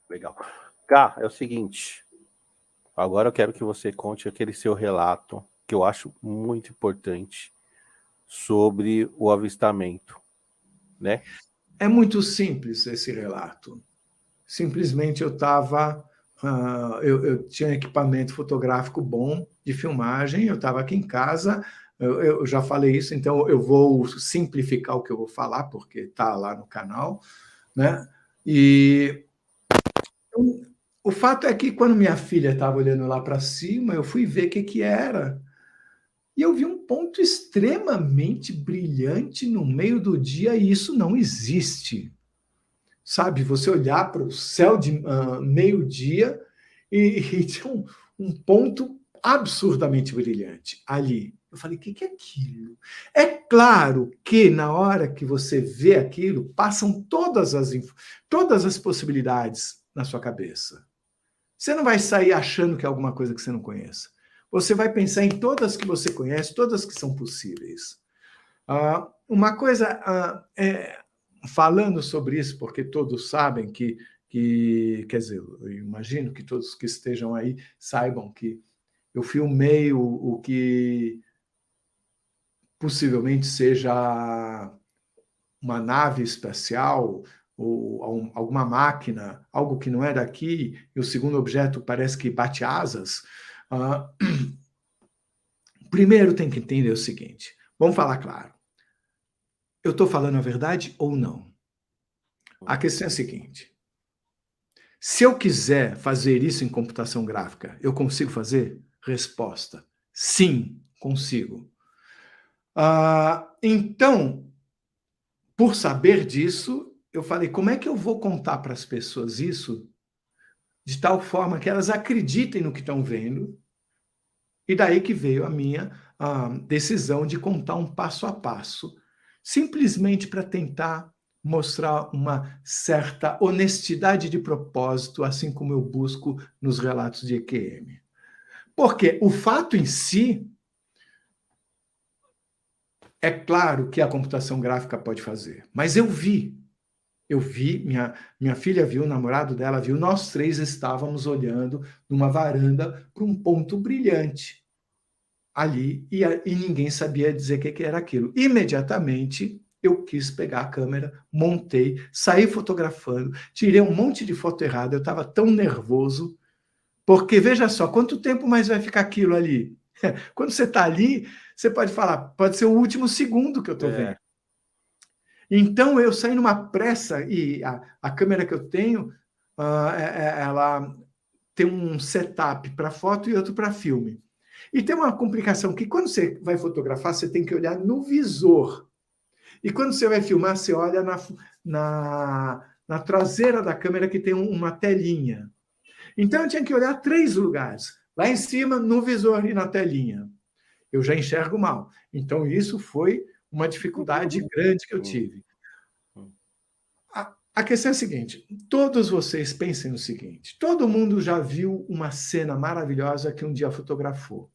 Legal. Gá, é o seguinte, agora eu quero que você conte aquele seu relato, que eu acho muito importante, sobre o avistamento, né? É muito simples esse relato. Simplesmente eu estava... eu tinha equipamento fotográfico bom de filmagem, eu estava aqui em casa, eu já falei isso, então eu vou simplificar o que eu vou falar, porque está lá no canal, né? E o fato é que quando minha filha estava olhando lá para cima, eu fui ver o que era. E eu vi um ponto extremamente brilhante no meio do dia, e isso não existe. Sabe, você olhar para o céu de meio-dia e tinha um ponto absurdamente brilhante ali. Eu falei, o que é aquilo? É claro que na hora que você vê aquilo, passam todas as possibilidades na sua cabeça. Você não vai sair achando que é alguma coisa que você não conheça. Você vai pensar em todas que você conhece, todas que são possíveis. Uma coisa, falando sobre isso, porque todos sabem quer dizer, eu imagino que todos que estejam aí saibam que eu filmei o que possivelmente seja uma nave espacial ou alguma máquina, algo que não é daqui, e o segundo objeto parece que bate asas. Uh, Primeiro tem que entender o seguinte, vamos falar claro. Eu estou falando a verdade ou não? A questão é a seguinte, se eu quiser fazer isso em computação gráfica, eu consigo fazer? Resposta, sim, consigo. Então, por saber disso, eu falei, como é que eu vou contar para as pessoas isso de tal forma que elas acreditem no que estão vendo? E daí que veio a minha decisão de contar um passo a passo, simplesmente para tentar mostrar uma certa honestidade de propósito, assim como eu busco nos relatos de EQM. Porque o fato em si, é claro que a computação gráfica pode fazer, mas eu vi, minha filha viu, o namorado dela viu, nós três estávamos olhando numa varanda para um ponto brilhante ali e ninguém sabia dizer o que era aquilo. Imediatamente eu quis pegar a câmera, montei, saí fotografando, tirei um monte de foto errada, eu estava tão nervoso, porque veja só, quanto tempo mais vai ficar aquilo ali? Quando você está ali, você pode falar, pode ser o último segundo que eu estou vendo. Então eu saí numa pressa, e a câmera que eu tenho, ela tem um setup para foto e outro para filme. E tem uma complicação que quando você vai fotografar, você tem que olhar no visor. E quando você vai filmar, você olha na traseira da câmera que tem uma telinha. Então eu tinha que olhar 3 lugares. Lá em cima, no visor e na telinha. Eu já enxergo mal. Então isso foi uma dificuldade grande que eu tive. A questão é a seguinte, todos vocês pensem no seguinte, todo mundo já viu uma cena maravilhosa que um dia fotografou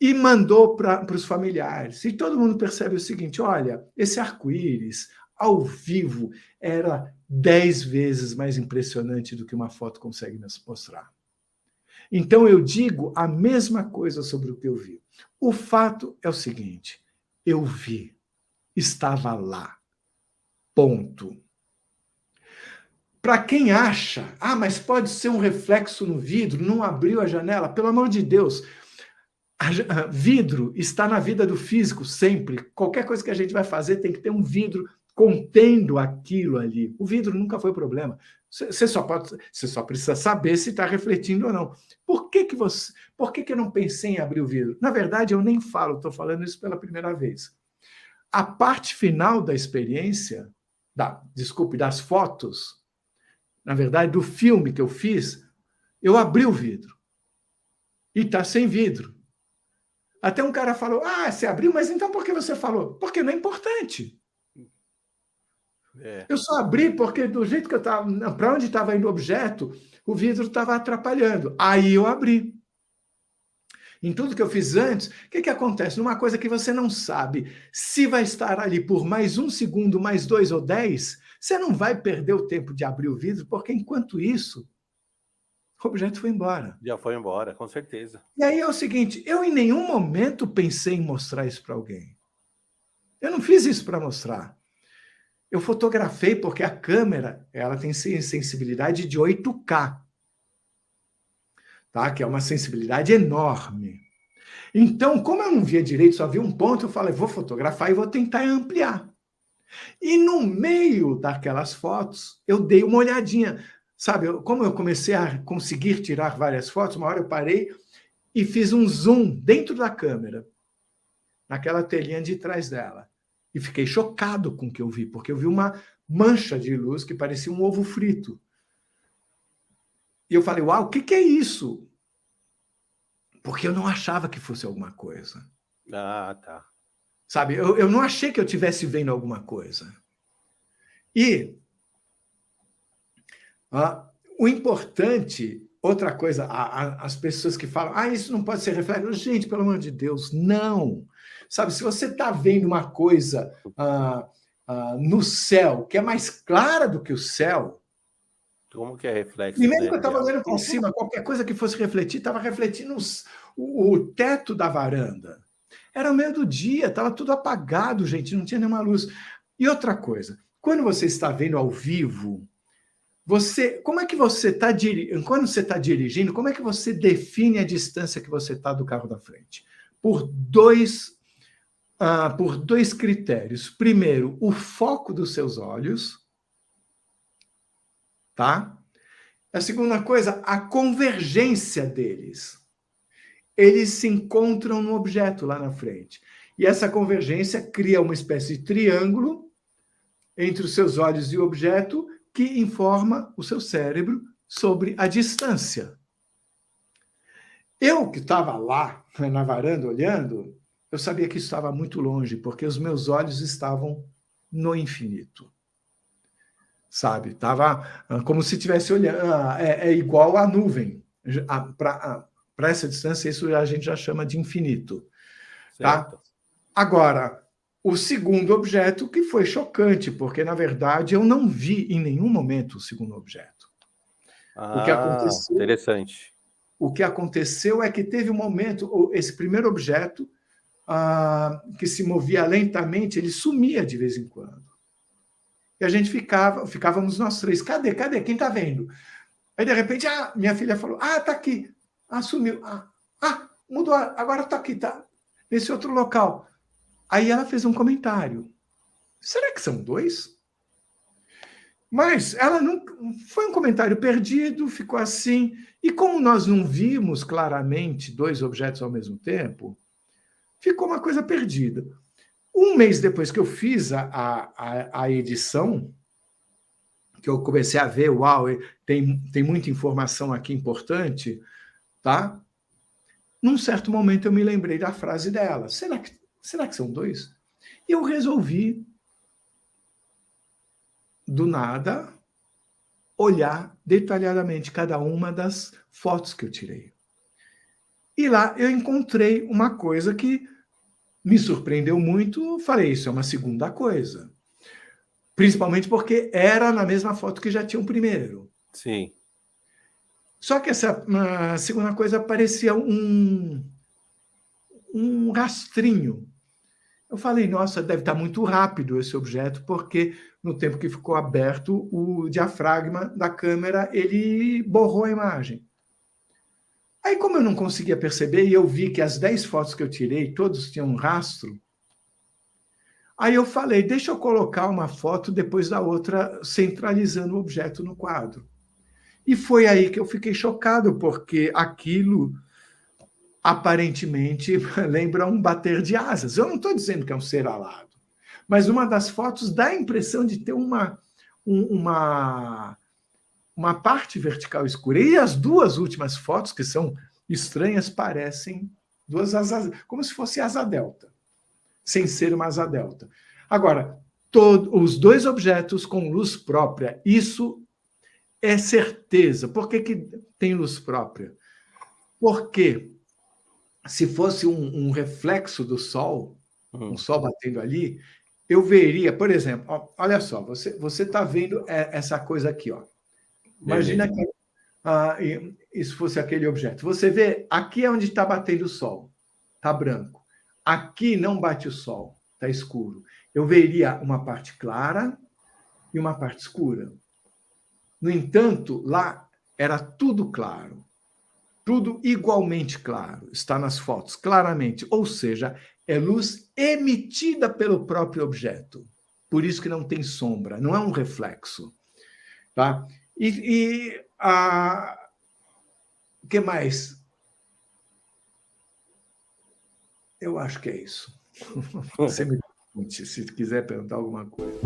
e mandou para os familiares. E todo mundo percebe o seguinte, olha, esse arco-íris, ao vivo, era 10 vezes mais impressionante do que uma foto consegue nos mostrar. Então, eu digo a mesma coisa sobre o que eu vi. O fato é o seguinte, eu vi, estava lá, ponto. Para quem acha, mas pode ser um reflexo no vidro, não abriu a janela, pelo amor de Deus, vidro está na vida do físico sempre. Qualquer coisa que a gente vai fazer tem que ter um vidro contendo aquilo ali. O vidro nunca foi problema. Você só precisa saber se está refletindo ou não. Por que eu não pensei em abrir o vidro? Na verdade, eu nem falo, estou falando isso pela primeira vez. A parte final da experiência, das fotos, na verdade, do filme que eu fiz, eu abri o vidro. E está sem vidro. Até um cara falou, você abriu, mas então por que você falou? Porque não é importante. Eu só abri porque do jeito que eu estava, para onde estava indo o objeto, o vidro estava atrapalhando. Aí eu abri. Em tudo que eu fiz antes, o que acontece? Numa coisa que você não sabe se vai estar ali por mais 1 segundo, mais 2 ou 10, você não vai perder o tempo de abrir o vidro, porque enquanto isso, o objeto foi embora. Já foi embora, com certeza. E aí é o seguinte, eu em nenhum momento pensei em mostrar isso para alguém. Eu não fiz isso para mostrar. Eu fotografei porque a câmera, ela tem sensibilidade de 8K, tá? Que é uma sensibilidade enorme. Então, como eu não via direito, só via um ponto, eu falei, vou fotografar e vou tentar ampliar. E no meio daquelas fotos, eu dei uma olhadinha. Sabe, como eu comecei a conseguir tirar várias fotos, uma hora eu parei e fiz um zoom dentro da câmera, naquela telinha de trás dela. E fiquei chocado com o que eu vi, porque eu vi uma mancha de luz que parecia um ovo frito. E eu falei, uau, o que é isso? Porque eu não achava que fosse alguma coisa. Ah, tá. Sabe, eu não achei que eu estivesse vendo alguma coisa. E o importante, outra coisa, as pessoas que falam, isso não pode ser reflexo. Gente, pelo amor de Deus, não. Sabe, se você está vendo uma coisa no céu que é mais clara do que o céu. Como que é reflexo? Primeiro que eu estava olhando para cima, qualquer coisa que fosse refletir, estava refletindo o teto da varanda. Era o meio do dia, estava tudo apagado, gente, não tinha nenhuma luz. E outra coisa, quando você está vendo ao vivo, como é que você está quando você está dirigindo, como é que você define a distância que você está do carro da frente? Por dois critérios. Primeiro, o foco dos seus olhos, tá? A segunda coisa, a convergência deles. Eles se encontram no objeto lá na frente. E essa convergência cria uma espécie de triângulo entre os seus olhos e o objeto que informa o seu cérebro sobre a distância. Eu que estava lá na varanda olhando, eu sabia que estava muito longe, porque os meus olhos estavam no infinito. Sabe? Estava como se estivesse olhando. É igual à nuvem. Para essa distância, isso a gente já chama de infinito. Tá? Agora, o segundo objeto que foi chocante, porque, na verdade, eu não vi em nenhum momento o segundo objeto. O que aconteceu, interessante. O que aconteceu é que teve um momento, esse primeiro objeto, que se movia lentamente, ele sumia de vez em quando. E a gente ficávamos nós três. Cadê? Quem está vendo? Aí, de repente, minha filha falou, tá aqui. Sumiu. Mudou, agora está aqui, tá nesse outro local. Aí ela fez um comentário. Será que são dois? Mas ela não foi um comentário perdido, ficou assim. E como nós não vimos claramente dois objetos ao mesmo tempo, ficou uma coisa perdida. Um mês depois que eu fiz a edição, que eu comecei a ver, uau, tem muita informação aqui importante, tá? Num certo momento eu me lembrei da frase dela. Será que são dois? E eu resolvi, do nada, olhar detalhadamente cada uma das fotos que eu tirei. E lá eu encontrei uma coisa que me surpreendeu muito. Falei, isso é uma segunda coisa. Principalmente porque era na mesma foto que já tinha o primeiro. Sim. Só que essa segunda coisa parecia um rastrinho. Eu falei, nossa, deve estar muito rápido esse objeto, porque no tempo que ficou aberto, o diafragma da câmera, ele borrou a imagem. Aí, como eu não conseguia perceber, e eu vi que as 10 fotos que eu tirei, todos tinham um rastro, aí eu falei, deixa eu colocar uma foto depois da outra, centralizando o objeto no quadro. E foi aí que eu fiquei chocado, porque aquilo aparentemente lembra um bater de asas. Eu não estou dizendo que é um ser alado, mas uma das fotos dá a impressão de ter uma parte vertical escura. E as duas últimas fotos, que são estranhas, parecem duas asas, como se fosse asa delta, sem ser uma asa delta. Agora, os dois objetos com luz própria, isso é certeza. Por que tem luz própria? Porque se fosse um reflexo do Sol, um Hum, Sol batendo ali, eu veria, por exemplo, olha só, você está vendo essa coisa aqui, ó. Imagina beleza. que isso fosse aquele objeto. Você vê, aqui é onde está batendo o Sol, está branco. Aqui não bate o Sol, está escuro. Eu veria uma parte clara e uma parte escura. No entanto, lá era tudo claro. Tudo igualmente claro, está nas fotos, claramente. Ou seja, é luz emitida pelo próprio objeto. Por isso que não tem sombra, não é um reflexo. Tá? O que mais? Eu acho que é isso. Você me pergunte, se quiser perguntar alguma coisa.